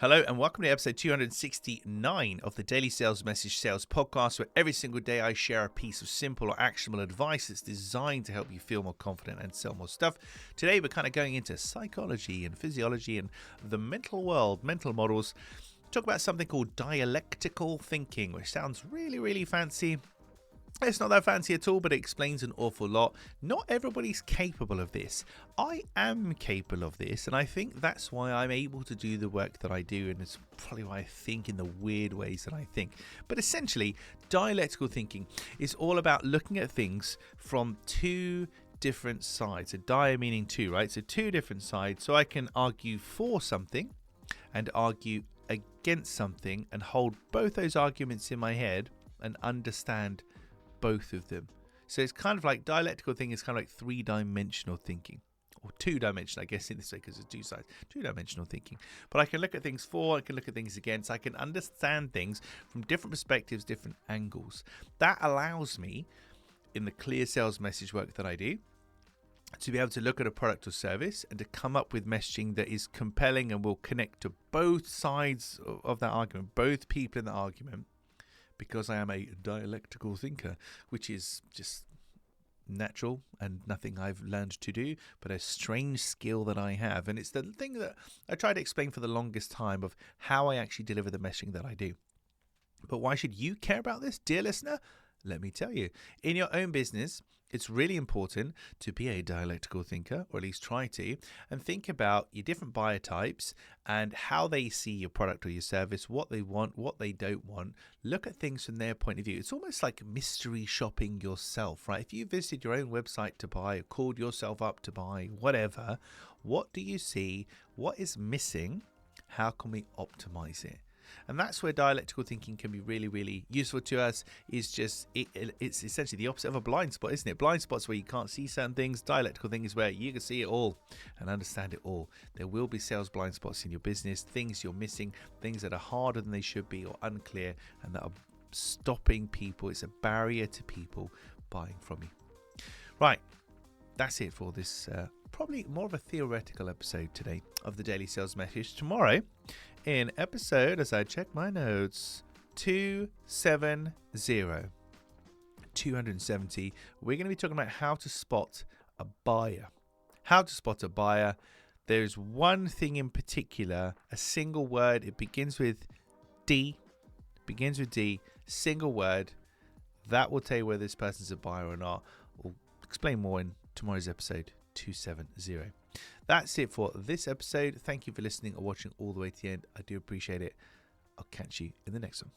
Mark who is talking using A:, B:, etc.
A: Hello and welcome to episode 269 of the Daily Sales Message Sales Podcast, where every single day I share a piece of simple or actionable advice that's designed to help you feel more confident and sell more stuff. Today we're kind of going into psychology and physiology and the mental world, mental models. Talk about something called dialectical thinking, which sounds really fancy. It's not that fancy at all, but it explains an awful lot. Not everybody's capable of this. I am capable of this, and I think that's why I'm able to do the work that I do, and it's probably why I think in the weird ways that I think. But essentially, dialectical thinking is all about looking at things from two different sides. A dia meaning two, right? So two different sides. So I can argue for something and argue against something and hold both those arguments in my head and understand both of them. So it's kind of like dialectical thinking is kind of like three-dimensional thinking, or two-dimensional, I guess, in this way, because there's two sides. Two-dimensional thinking. But I can look at things for, I can look at things against, I can understand things from different perspectives, different angles. That allows me, in the clear sales message work that I do, to be able to look at a product or service and to come up with messaging that is compelling and will connect to both sides of that argument, both people in the argument, because I am a dialectical thinker, which is just natural and nothing I've learned to do, but a strange skill that I have. And it's the thing that I tried to explain for the longest time of how I actually deliver the messaging that I do. But why should you care about this, dear listener? Let me tell you. In your own business, it's really important to be a dialectical thinker, or at least try to, and think about your different buyer types and how they see your product or your service, what they want, what they don't want. Look at things from their point of view. It's almost like mystery shopping yourself, right? If you visited your own website to buy or called yourself up to buy whatever, what do you see? What is missing? How can we optimize it? And that's where dialectical thinking can be really useful to us. Is just it's essentially the opposite of a blind spot, isn't it? Blind spots where you can't see certain things. Dialectical thing is where you can see it all and understand it all. There will be sales blind spots in your business, things you're missing, things that are harder than they should be or unclear, and that are stopping people. It's a barrier to people buying from you. Right, that's it for this probably more of a theoretical episode today of the Daily Sales Message. Tomorrow, in episode, as I check my notes, 270, we're going to be talking about how to spot a buyer. How to spot a buyer. There's one thing in particular, a single word. It begins with D. Single word. That will tell you whether this person's a buyer or not. We'll explain more in tomorrow's episode 270. That's it for this episode. Thank you for listening or watching all the way to the end. I do appreciate it. I'll catch you in the next one.